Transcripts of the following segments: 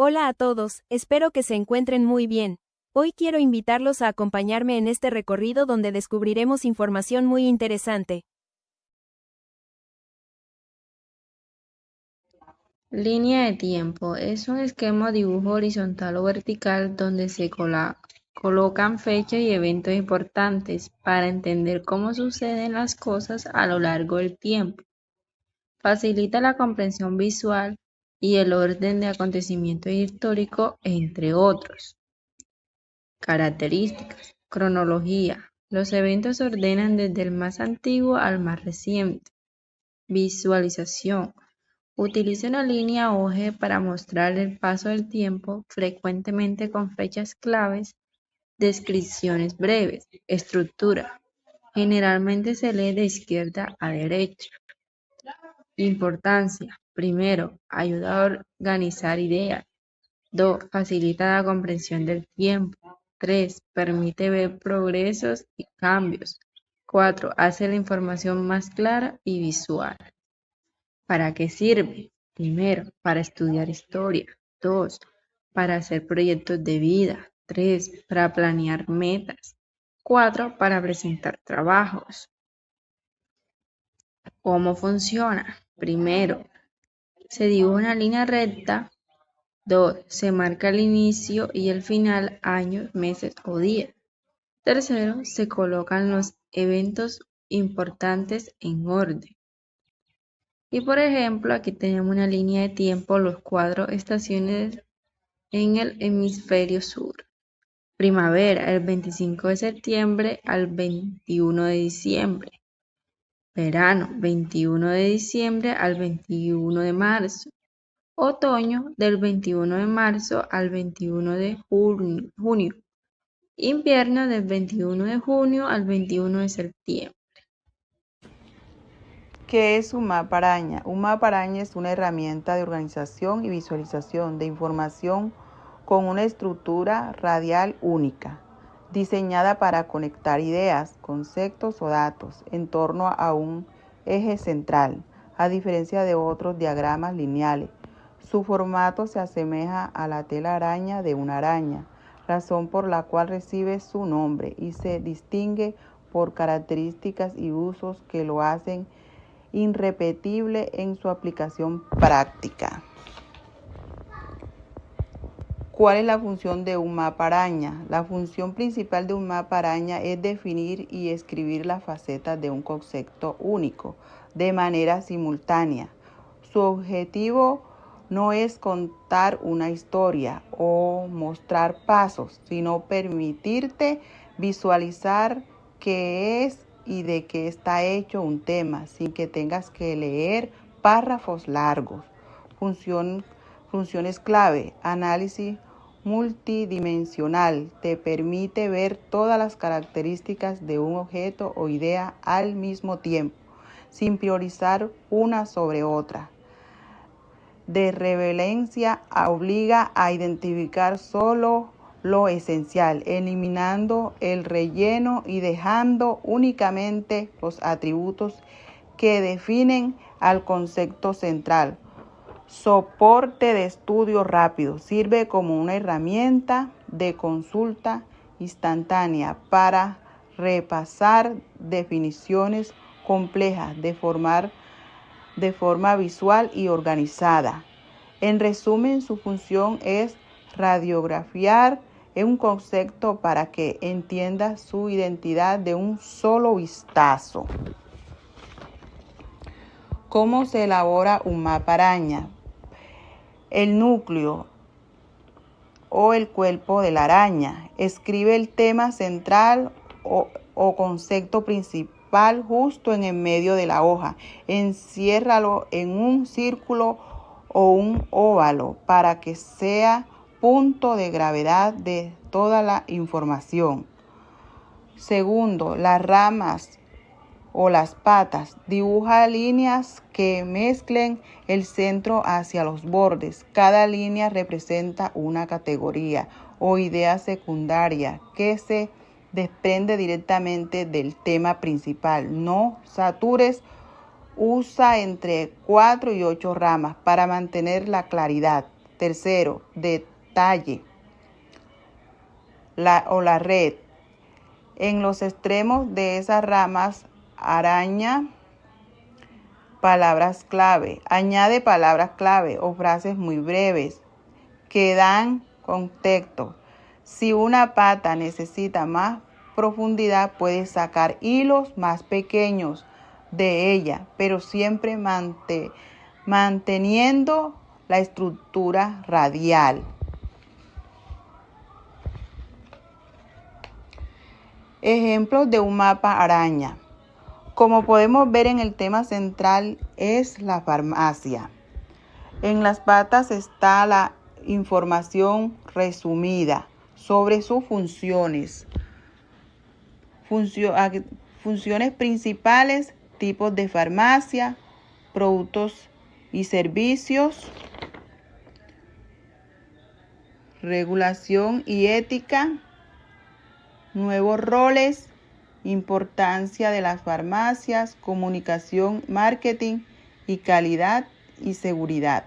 Hola a todos, espero que se encuentren muy bien. Hoy quiero invitarlos a acompañarme en este recorrido donde descubriremos información muy interesante. Línea de tiempo es un esquema o dibujo horizontal o vertical donde se colocan fechas y eventos importantes para entender cómo suceden las cosas a lo largo del tiempo. Facilita la comprensión visual y el orden de acontecimientos históricos, entre otros. Características. Cronología. Los eventos se ordenan desde el más antiguo al más reciente. Visualización. Utiliza una línea o eje para mostrar el paso del tiempo, frecuentemente con fechas claves. Descripciones breves. Estructura. Generalmente se lee de izquierda a derecha. Importancia. Primero, ayuda a organizar ideas. 2. Facilita la comprensión del tiempo. 3. Permite ver progresos y cambios. 4. Hace la información más clara y visual. ¿Para qué sirve? Primero, para estudiar historia. 2. Para hacer proyectos de vida. 3. Para planear metas. 4. Para presentar trabajos. ¿Cómo funciona? Primero, se dibuja una línea recta. 2. Se marca el inicio y el final, años, meses o días. Tercero, se colocan los eventos importantes en orden. Y por ejemplo, aquí tenemos una línea de tiempo, los 4 estaciones en el hemisferio sur. Primavera, el 25 de septiembre al 21 de diciembre. Verano, 21 de diciembre al 21 de marzo. Otoño, del 21 de marzo al 21 de junio. Invierno, del 21 de junio al 21 de septiembre. ¿Qué es un mapa araña? Un mapa araña es una herramienta de organización y visualización de información con una estructura radial única, diseñada para conectar ideas, conceptos o datos en torno a un eje central, a diferencia de otros diagramas lineales. Su formato se asemeja a la tela araña de una araña, razón por la cual recibe su nombre y se distingue por características y usos que lo hacen irrepetible en su aplicación práctica. ¿Cuál es la función de un mapa araña? La función principal de un mapa araña es definir y escribir las facetas de un concepto único de manera simultánea. Su objetivo no es contar una historia o mostrar pasos, sino permitirte visualizar qué es y de qué está hecho un tema sin que tengas que leer párrafos largos. Funciones clave: análisis multidimensional, te permite ver todas las características de un objeto o idea al mismo tiempo, sin priorizar una sobre otra. De relevancia, obliga a identificar solo lo esencial, eliminando el relleno y dejando únicamente los atributos que definen al concepto central. Soporte de estudio rápido. Sirve como una herramienta de consulta instantánea para repasar definiciones complejas de forma visual y organizada. En resumen, su función es radiografiar un concepto para que entienda su identidad de un solo vistazo. ¿Cómo se elabora un mapa araña? El núcleo o el cuerpo de la araña. Escribe el tema central o concepto principal justo en el medio de la hoja. Enciérralo en un círculo o un óvalo para que sea punto de gravedad de toda la información. Segundo, las ramas o las patas. Dibuja líneas que mezclen el centro hacia los bordes. Cada línea representa una categoría o idea secundaria que se desprende directamente del tema principal. No satures. Usa entre 4 y 8 ramas para mantener la claridad. Tercero, detalle la red. En los extremos de esas ramas araña palabras clave. Añade palabras clave o frases muy breves que dan contexto. Si una pata necesita más profundidad, puedes sacar hilos más pequeños de ella, pero siempre manteniendo la estructura radial. Ejemplos de un mapa araña. Como podemos ver, en el tema central es la farmacia. En las patas está la información resumida sobre sus funciones. Funciones principales, tipos de farmacia, productos y servicios, regulación y ética, nuevos roles, importancia de las farmacias, comunicación, marketing y calidad y seguridad.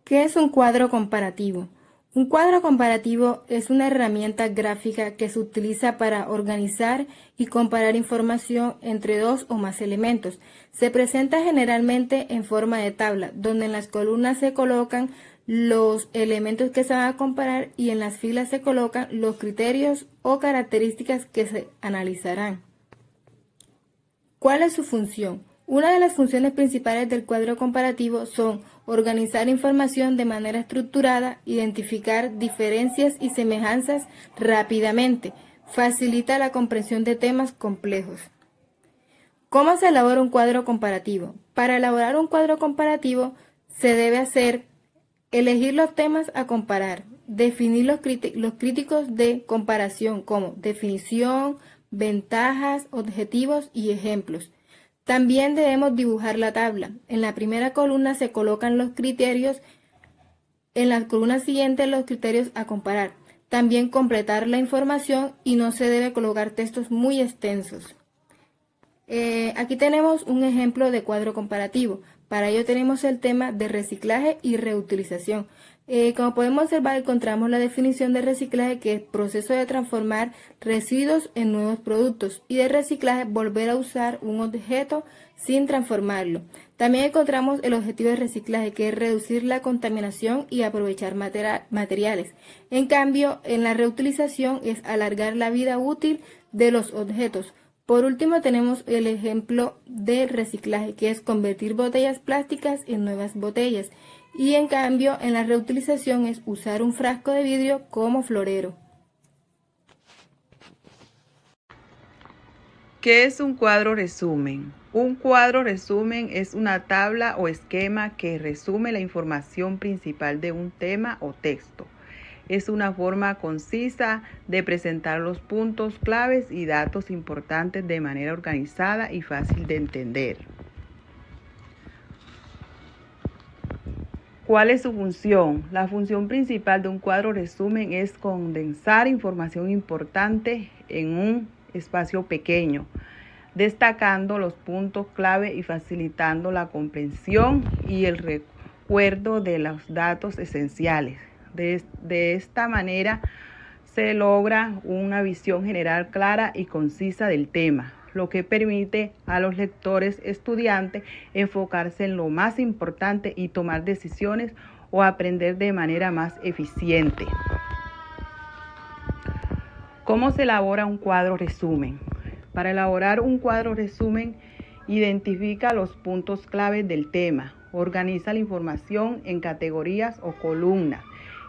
¿Qué es un cuadro comparativo? Un cuadro comparativo es una herramienta gráfica que se utiliza para organizar y comparar información entre dos o más elementos. Se presenta generalmente en forma de tabla, donde en las columnas se colocan los elementos que se van a comparar y en las filas se colocan los criterios o características que se analizarán. ¿Cuál es su función? Una de las funciones principales del cuadro comparativo son organizar información de manera estructurada, identificar diferencias y semejanzas rápidamente, facilita la comprensión de temas complejos. ¿Cómo se elabora un cuadro comparativo? Para elaborar un cuadro comparativo se debe elegir los temas a comparar, definir los críticos de comparación como definición, ventajas, objetivos y ejemplos. También debemos dibujar la tabla. En la primera columna se colocan los criterios, en la columna siguiente los criterios a comparar. También completar la información y no se debe colocar textos muy extensos. Aquí tenemos un ejemplo de cuadro comparativo. Para ello tenemos el tema de reciclaje y reutilización. Como podemos observar, encontramos la definición de reciclaje, que es proceso de transformar residuos en nuevos productos, y de reciclaje, volver a usar un objeto sin transformarlo. También encontramos el objetivo de reciclaje, que es reducir la contaminación y aprovechar materiales. En cambio, en la reutilización es alargar la vida útil de los objetos. Por último, tenemos el ejemplo de reciclaje, que es convertir botellas plásticas en nuevas botellas. Y en cambio, en la reutilización es usar un frasco de vidrio como florero. ¿Qué es un cuadro resumen? Un cuadro resumen es una tabla o esquema que resume la información principal de un tema o texto. Es una forma concisa de presentar los puntos claves y datos importantes de manera organizada y fácil de entender. ¿Cuál es su función? La función principal de un cuadro resumen es condensar información importante en un espacio pequeño, destacando los puntos clave y facilitando la comprensión y el recuerdo de los datos esenciales. De esta manera se logra una visión general clara y concisa del tema, lo que permite a los lectores estudiantes enfocarse en lo más importante y tomar decisiones o aprender de manera más eficiente. ¿Cómo se elabora un cuadro resumen? Para elaborar un cuadro resumen, identifica los puntos claves del tema, organiza la información en categorías o columnas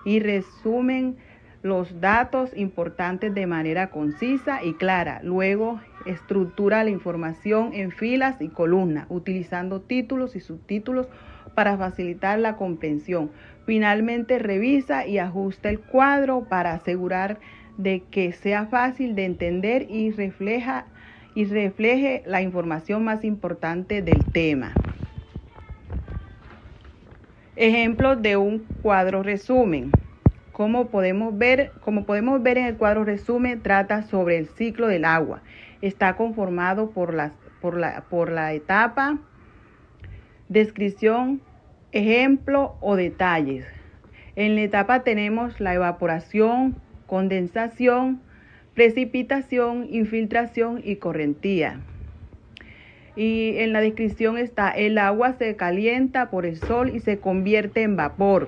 y resumen los datos importantes de manera concisa y clara. Luego, estructura la información en filas y columnas, utilizando títulos y subtítulos para facilitar la comprensión. Finalmente, revisa y ajusta el cuadro para asegurar de que sea fácil de entender y refleje la información más importante del tema. Ejemplos de un cuadro resumen. Como podemos ver en el cuadro resumen, trata sobre el ciclo del agua. Está conformado por la etapa Descripción, ejemplo o detalles. En la etapa tenemos la evaporación, condensación, precipitación, infiltración y correntía. Y en la descripción está: el agua se calienta por el sol y se convierte en vapor.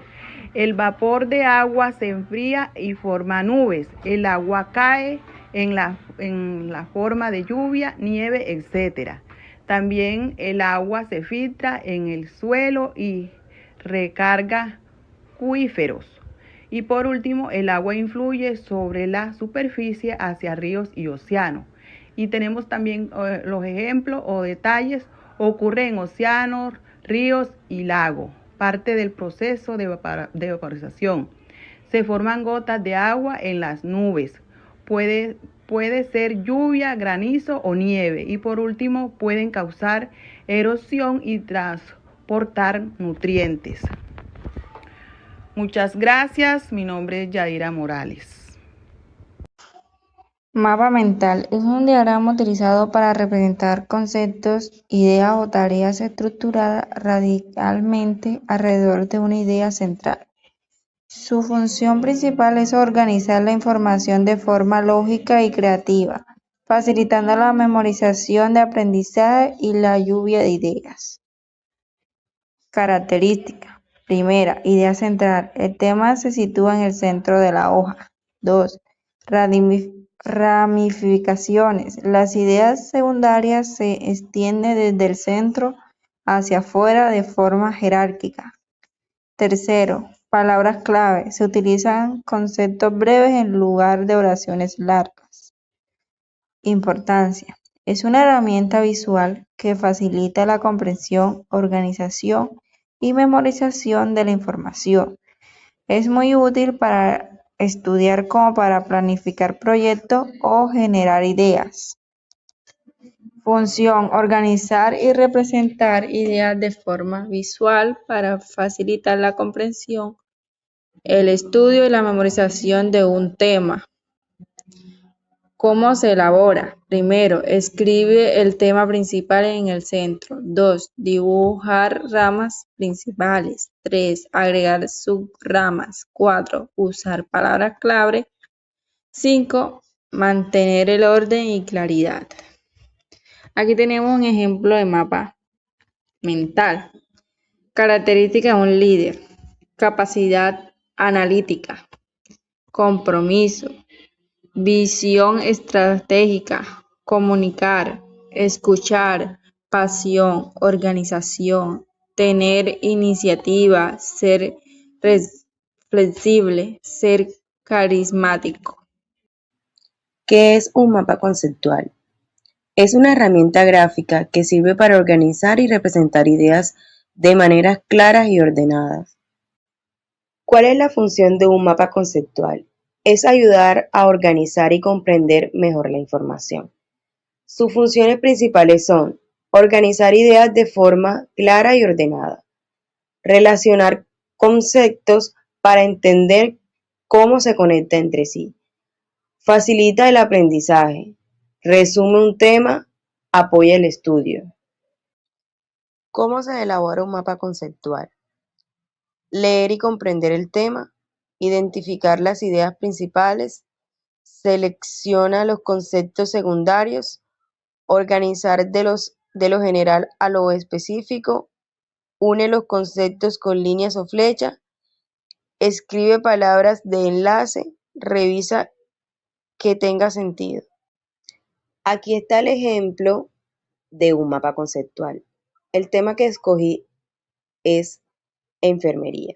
El vapor de agua se enfría y forma nubes. El agua cae en la forma de lluvia, nieve, etc. También el agua se filtra en el suelo y recarga acuíferos. Y por último, el agua influye sobre la superficie hacia ríos y océanos. Y tenemos también los ejemplos o detalles: ocurre en océanos, ríos y lagos. Parte del proceso de evaporización. Se forman gotas de agua en las nubes. Puede ser lluvia, granizo o nieve. Y por último, pueden causar erosión y transportar nutrientes. Muchas gracias. Mi nombre es Yaira Morales. Mapa mental es un diagrama utilizado para representar conceptos, ideas o tareas estructuradas radicalmente alrededor de una idea central. Su función principal es organizar la información de forma lógica y creativa, facilitando la memorización de aprendizaje y la lluvia de ideas. Característica. Primera, idea central. El tema se sitúa en el centro de la hoja. 2. Ramificaciones. Las ideas secundarias se extienden desde el centro hacia afuera de forma jerárquica. Tercero, palabras clave. Se utilizan conceptos breves en lugar de oraciones largas. Importancia. Es una herramienta visual que facilita la comprensión, organización y memorización de la información. Es muy útil para estudiar como para planificar proyectos o generar ideas. Función: organizar y representar ideas de forma visual para facilitar la comprensión, el estudio y la memorización de un tema. ¿Cómo se elabora? Primero, escribe el tema principal en el centro. 2. Dibujar ramas principales. 3. Agregar subramas. 4. Usar palabras clave. 5. Mantener el orden y claridad. Aquí tenemos un ejemplo de mapa mental. Característica de un líder: capacidad analítica, compromiso, visión estratégica, comunicar, escuchar, pasión, organización, tener iniciativa, ser flexible, ser carismático. ¿Qué es un mapa conceptual? Es una herramienta gráfica que sirve para organizar y representar ideas de maneras claras y ordenadas. ¿Cuál es la función de un mapa conceptual? Es ayudar a organizar y comprender mejor la información. Sus funciones principales son: organizar ideas de forma clara y ordenada, relacionar conceptos para entender cómo se conecta entre sí, facilita el aprendizaje, resume un tema, apoya el estudio. ¿Cómo se elabora un mapa conceptual? Leer y comprender el tema, identificar las ideas principales, selecciona los conceptos secundarios, organizar de lo general a lo específico, une los conceptos con líneas o flechas, escribe palabras de enlace, revisa que tenga sentido. Aquí está el ejemplo de un mapa conceptual. El tema que escogí es enfermería.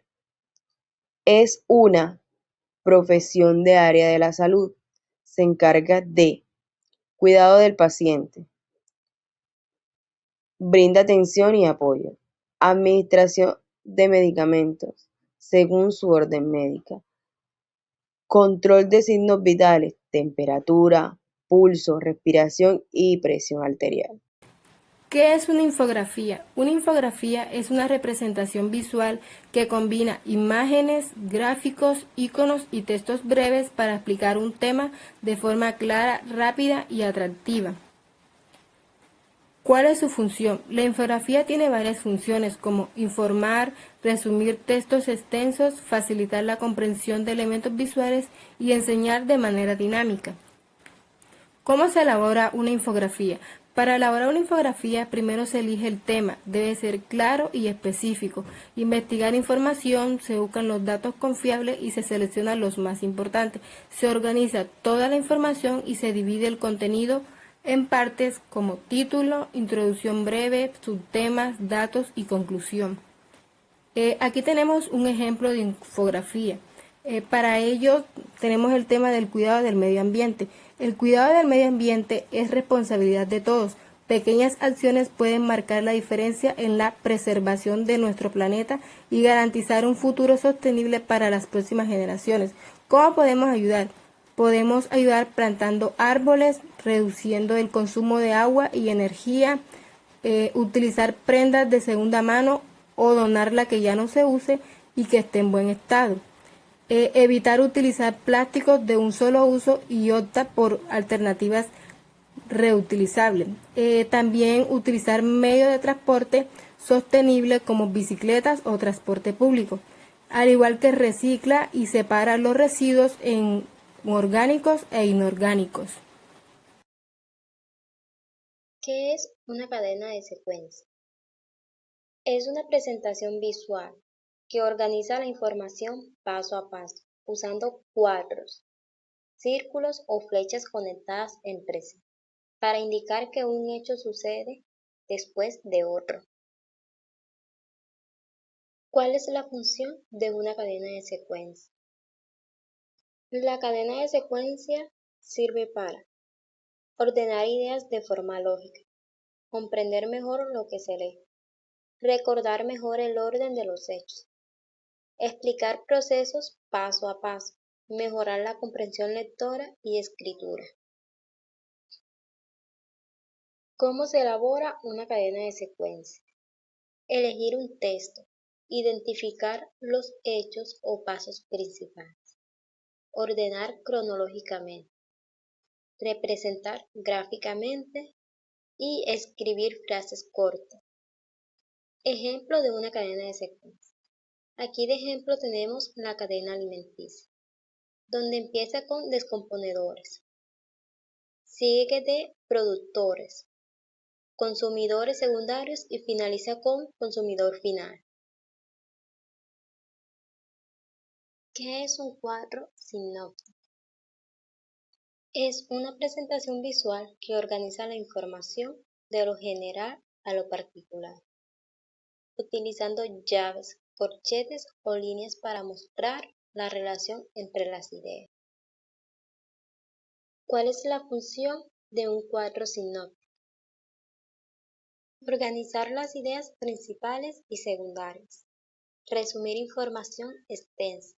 Es una profesión de área de la salud. Se encarga de cuidado del paciente, brinda atención y apoyo, administración de medicamentos según su orden médica, control de signos vitales, temperatura, pulso, respiración y presión arterial. ¿Qué es una infografía? Una infografía es una representación visual que combina imágenes, gráficos, iconos y textos breves para explicar un tema de forma clara, rápida y atractiva. ¿Cuál es su función? La infografía tiene varias funciones como informar, resumir textos extensos, facilitar la comprensión de elementos visuales y enseñar de manera dinámica. ¿Cómo se elabora una infografía? Para elaborar una infografía, primero se elige el tema, debe ser claro y específico. Investigar información, se buscan los datos confiables y se seleccionan los más importantes. Se organiza toda la información y se divide el contenido en partes como título, introducción breve, subtemas, datos y conclusión. Aquí tenemos un ejemplo de infografía. Para ello tenemos el tema del cuidado del medio ambiente. El cuidado del medio ambiente es responsabilidad de todos. Pequeñas acciones pueden marcar la diferencia en la preservación de nuestro planeta y garantizar un futuro sostenible para las próximas generaciones. ¿Cómo podemos ayudar? Podemos ayudar plantando árboles, reduciendo el consumo de agua y energía, utilizar prendas de segunda mano o donar la que ya no se use y que esté en buen estado. Evitar utilizar plásticos de un solo uso y opta por alternativas reutilizables. También utilizar medios de transporte sostenible como bicicletas o transporte público. Al igual que recicla y separa los residuos en orgánicos e inorgánicos. ¿Qué es una cadena de secuencia? Es una presentación visual que organiza la información paso a paso, usando cuadros, círculos o flechas conectadas entre sí, para indicar que un hecho sucede después de otro. ¿Cuál es la función de una cadena de secuencia? La cadena de secuencia sirve para ordenar ideas de forma lógica, comprender mejor lo que se lee, recordar mejor el orden de los hechos, explicar procesos paso a paso, mejorar la comprensión lectora y escritura. ¿Cómo se elabora una cadena de secuencia? Elegir un texto, identificar los hechos o pasos principales, ordenar cronológicamente, representar gráficamente y escribir frases cortas. Ejemplo de una cadena de secuencia. Aquí de ejemplo tenemos la cadena alimenticia, donde empieza con descomponedores, sigue de productores, consumidores secundarios y finaliza con consumidor final. ¿Qué es un cuadro sinóptico? Es una presentación visual que organiza la información de lo general a lo particular, utilizando llaves, corchetes o líneas para mostrar la relación entre las ideas. ¿Cuál es la función de un cuadro sinóptico? Organizar las ideas principales y secundarias, resumir información extensa,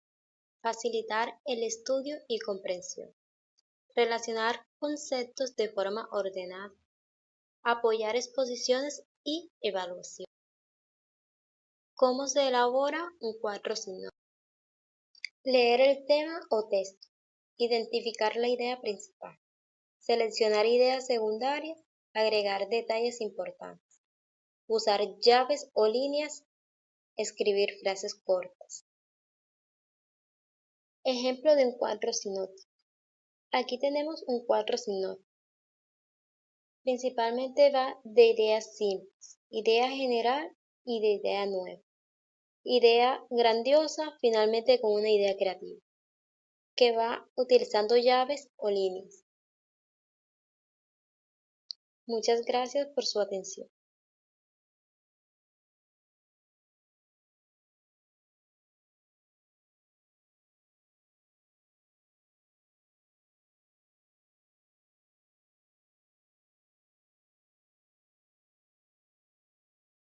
facilitar el estudio y comprensión, relacionar conceptos de forma ordenada, apoyar exposiciones y evaluación. ¿Cómo se elabora un cuadro sinóptico? Leer el tema o texto, identificar la idea principal, seleccionar ideas secundarias, agregar detalles importantes, usar llaves o líneas, escribir frases cortas. Ejemplo de un cuadro sinóptico. Aquí tenemos un cuadro sinóptico. Principalmente va de ideas simples, idea general y de idea nueva. Idea grandiosa, finalmente con una idea creativa, que va utilizando llaves o líneas. Muchas gracias por su atención.